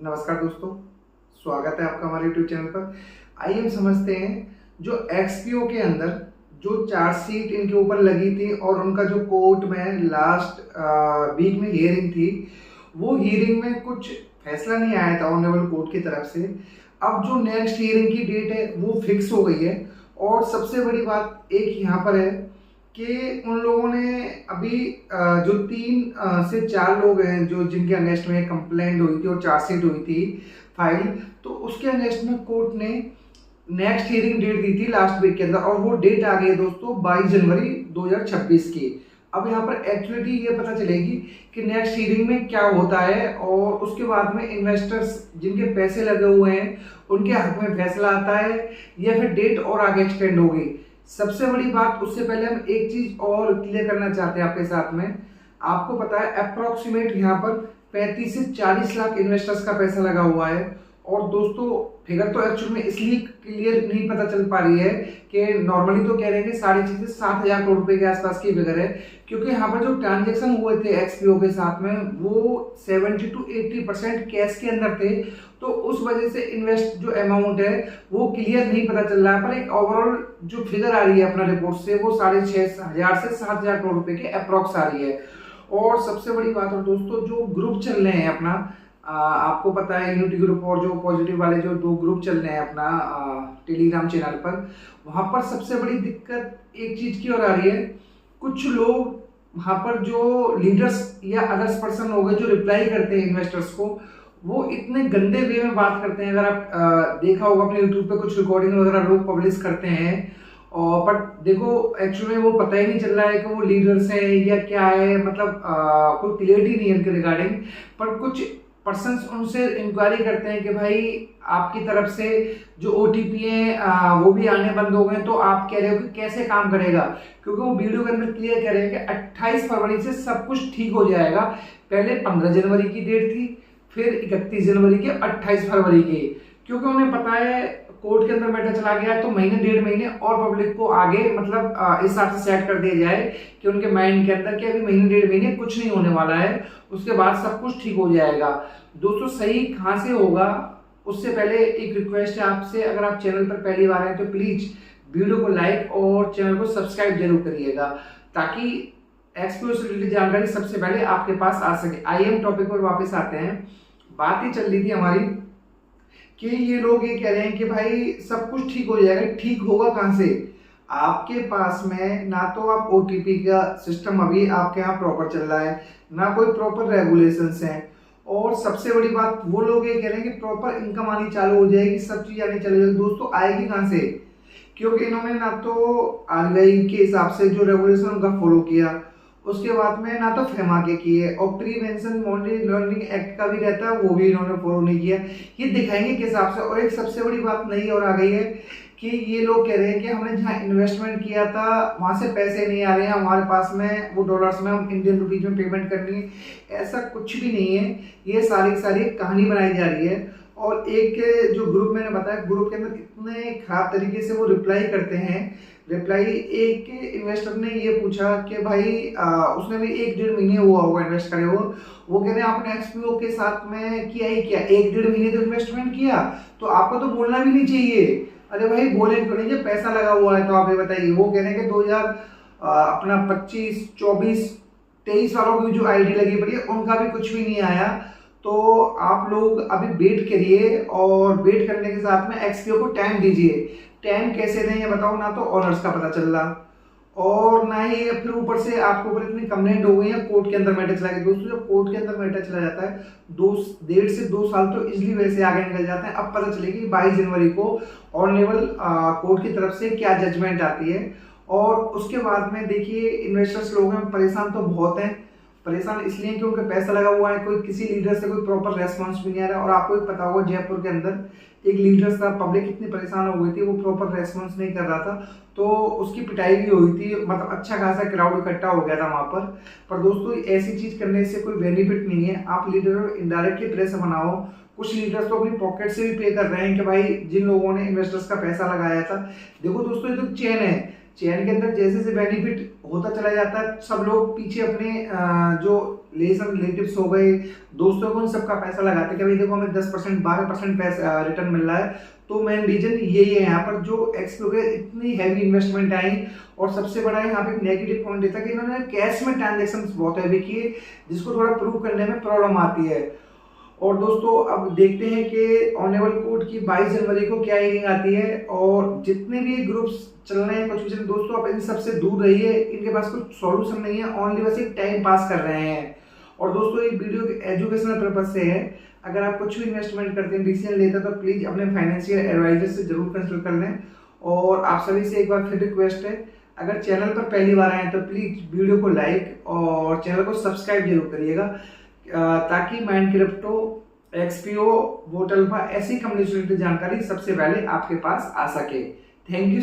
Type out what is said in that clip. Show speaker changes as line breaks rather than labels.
नमस्कार दोस्तों, स्वागत है आपका हमारे यूट्यूब चैनल पर। आइए हम समझते हैं जो एक्सपीओ के अंदर जो चार्जशीट इनके ऊपर लगी थी और उनका जो कोर्ट में लास्ट वीक में हियरिंग थी, वो हियरिंग में कुछ फैसला नहीं आया था ऑनरेबल कोर्ट की तरफ से। अब जो नेक्स्ट हियरिंग की डेट है वो फिक्स हो गई है। और सबसे बड़ी बात एक यहाँ पर है कि उन लोगों ने अभी जो 3 से 4 लोग हैं जो जिनके अगेंस्ट में कंप्लेंट हुई थी और चार्जशीट हुई थी फाइल, तो उसके अगेंस्ट में कोर्ट ने नेक्स्ट हियरिंग डेट दी थी लास्ट वीक के अंदर, और वो डेट आ गई है दोस्तों 22 जनवरी 2026 की। अब यहाँ पर एक्चुअली ये पता चलेगी कि नेक्स्ट हियरिंग में क्या होता है, और उसके बाद में इन्वेस्टर्स जिनके पैसे लगे हुए हैं उनके हक में फैसला आता है या फिर डेट और आगे एक्सटेंड होगी। सबसे बड़ी बात, उससे पहले हम एक चीज और क्लियर करना चाहते हैं आपके साथ में। आपको पता है अप्रोक्सीमेट यहाँ पर 35 से 40 लाख इन्वेस्टर्स का पैसा लगा हुआ है। और दोस्तों फिगर तो एक्चुअल में इसलिए क्लियर नहीं पता चल पा रही है कि नॉर्मली तो कह रहे हैं कि 6,500 करोड़ रुपए के आसपास की फिगर है, क्योंकि यहाँ पर जो ट्रांजेक्शन हुए थे एक्सपीओ के साथ में वो 70 to 80% कैश के अंदर थे। तो उस वजह से इन्वेस्ट जो अमाउंट है वो क्लियर नहीं पता चल रहा है, पर एक ओवरऑल जो फिगर आ रही है अपना रिपोर्ट से वो 6,500 से 7,000 करोड़ रुपए के अप्रोक्स आ रही है। और सबसे बड़ी बात है दोस्तों, जो ग्रुप चल रहे हैं अपना, आपको पता है यूनिटी ग्रुप और जो पॉजिटिव वाले जो 2 ग्रुप चल रहे हैं अपना टेलीग्राम चैनल पर, वहां पर सबसे बड़ी दिक्कत एक चीज की और आ रही है। कुछ लोग वहां पर जो लीडर्स या अदर्स पर्सन हो गए जो रिप्लाई करते हैं इन्वेस्टर्स को, वो इतने गंदे वे में बात करते हैं। अगर आप देखा होगा अपने यूट्यूब पे कुछ रिकॉर्डिंग वगैरह लोग पब्लिश करते हैं, और बट देखो एक्चुअली में वो पता ही नहीं चल रहा है कि वो लीडर्स हैं या क्या है, मतलब कोई क्लियरिटी नहीं है उनके रिगार्डिंग। पर कुछ पर्सन्स उनसे इंक्वायरी करते हैं कि भाई आपकी तरफ से जो ओटीपी है वो भी आने बंद हो गए, तो आप कह रहे हो कि कैसे काम करेगा, क्योंकि वो वीडियो के अंदर क्लियर कह रहे हैं कि 28 फरवरी से सब कुछ ठीक हो जाएगा। पहले 15 जनवरी की डेट थी, फिर 31 जनवरी की, 28 फरवरी की, क्योंकि उन्हें पता है कोर्ट के अंदर मैटर चला गया तो महीने 1.5 महीने और पब्लिक को आगे मतलब इस हिसाब से सेट कर दिया जाए कि उनके माइंड के अंदर कि अभी महीने 1.5 महीने कुछ नहीं होने वाला है, उसके बाद सब कुछ ठीक हो जाएगा। दोस्तों सही कहाँ से होगा, उससे पहले एक रिक्वेस्ट है आपसे, अगर आप चैनल पर पहली बार आए तो प्लीज वीडियो को लाइक और चैनल को सब्सक्राइब जरूर करिएगा, ताकि एक्सपीओ से रिलेटेड जानकारी सबसे पहले आपके पास आ सके। आइए हम टॉपिक पर वापस आते हैं। बात ही चल रही थी हमारी कि ये लोग ये कह रहे हैं कि भाई सब कुछ ठीक हो जाएगा। ठीक होगा कहां से? आपके पास में ना तो आप ओटीपी का सिस्टम अभी आपके यहाँ प्रॉपर चल रहा है, ना कोई प्रॉपर रेगुलेशंस हैं, और सबसे बड़ी बात वो लोग ये कह रहे हैं कि प्रॉपर इनकम आनी चालू हो जाएगी, सब चीज आनी चालू हो जाएगी। दोस्तों आएगी कहां से? क्योंकि इन्होंने ना तो आरबीआई के हिसाब से जो रेगुलेशन उनका फॉलो किया, उसके बाद में ना तो फेमा के किए, और प्रीवेंशन मॉनिटरी लर्निंग एक्ट का भी रहता है वो भी इन्होंने फॉलो नहीं किया। ये दिखाएंगे किस हिसाब से। और एक सबसे बड़ी बात नई और आ गई है कि ये लोग कह रहे हैं कि हमने जहाँ इन्वेस्टमेंट किया था वहां से पैसे नहीं आ रहे हैं हमारे पास में, वो डॉलर्स में हम इंडियन रुपीज में पेमेंट करनी है। ऐसा कुछ भी नहीं है, ये सारी कहानी बनाई जा रही है। और एक जो ग्रुप मैंने बताया, ग्रुप के अंदर इतने खराब तरीके से वो रिप्लाई करते हैं। रिप्लाई एक इन्वेस्टर ने ये पूछा कि भाई उसने भी 1-1.5 महीने हुआ होगा इन्वेस्ट करे हो, वो कह रहे हैं आपने एक्सपीओ के साथ में किया ही क्या, 1-1.5 महीने तो इन्वेस्टमेंट किया, तो आपको तो बोलना भी नहीं चाहिए। अरे भाई बोले क्यों नहीं, जब पैसा लगा हुआ है तो आप ये बताइए। वो कह रहे हैं कि 2000 अपना 25, 24, 23 वालों की जो आईडी लगी पड़ी है उनका भी कुछ भी नहीं आया। तो आप लोग अभी वेट करिए, और वेट करने के साथ में एक्सपीओ को टाइम दीजिए। टाइम कैसे दें ये बताओ, ना तो ऑनर्स का पता चल रहा और ना ही फिर ऊपर से आपके ऊपर इतनी कंप्लेंट हो गई है, कोर्ट के अंदर मैटर चला गया। दोस्तों जब कोर्ट के अंदर मैटर चला जाता है 1.5 से 2 साल तो इजिली वैसे आगे निकल जाते हैं। अब पता चलेगी 22 जनवरी को ऑनरेबल कोर्ट की तरफ से क्या जजमेंट आती है। और उसके बाद में देखिए इन्वेस्टर्स लोग हैं परेशान तो बहुत हैं। परेशान इसलिए क्योंकि पैसा लगा हुआ है, कोई किसी लीडर से कोई प्रॉपर रेस्पॉन्स भी नहीं आ रहा। और आपको भी पता होगा जयपुर के अंदर एक लीडर था, पब्लिक इतनी परेशान हो गई थी, वो प्रॉपर रेस्पॉन्स नहीं कर रहा था, तो उसकी पिटाई भी हुई थी, मतलब अच्छा खासा क्राउड इकट्ठा हो गया था वहां पर दोस्तों ऐसी चीज करने से कोई बेनिफिट नहीं है। आप लीडर इनडायरेक्टली प्रेशर बनाओ। कुछ लीडर्स तो अपनी पॉकेट से भी पे कर रहे हैं कि भाई जिन लोगों ने इन्वेस्टर्स का पैसा लगाया था। देखो दोस्तों ये तो चेन है, चेन के अंदर जैसे जैसे बेनिफिट होता चला जाता है सब लोग पीछे अपने जो रिलेटिव्स हो गए, दोस्तों को, उन सबका पैसा लगाते कि भाई देखो हमें 10% 12% पैसा रिटर्न मिल रहा है। तो मेन रीजन यही है यहाँ पर जो एक्सपीओ के इतनी हैवी इन्वेस्टमेंट आई। और सबसे बड़ा यहाँ पे नेगेटिव पॉइंट ये था कि इन्होंने कैश में ट्रांजेक्शन बहुत हैवी किए, जिसको थोड़ा प्रूव करने में प्रॉब्लम आती है। और दोस्तों अब देखते हैं कि ऑनेबल कोर्ट की 22 जनवरी को क्या हियरिंग आती है, और जितने भी ग्रुप्स चल रहे हैं कुछ भी, दोस्तों आप इन सबसे दूर रहिए, इनके पास कुछ सॉल्यूशन नहीं है, ओनली बस एक टाइम पास कर रहे हैं। और दोस्तों ये वीडियो एजुकेशनल पर्पज से है, अगर आप कुछ भी इन्वेस्टमेंट करते हैं, डिसीजन लेते हैं, तो प्लीज अपने फाइनेंशियल एडवाइजर से जरूर कंसल्ट कर लें। और आप सभी से एक बार फिर रिक्वेस्ट है, अगर चैनल पर पहली बार आए तो प्लीज वीडियो को लाइक और चैनल को सब्सक्राइब जरूर करिएगा, ताकि माइंड क्रिप्टो, एक्सपीओ, वोटल्फा ऐसी कंपनी से रिलेटेड जानकारी सबसे पहले आपके पास आ सके। Thank you.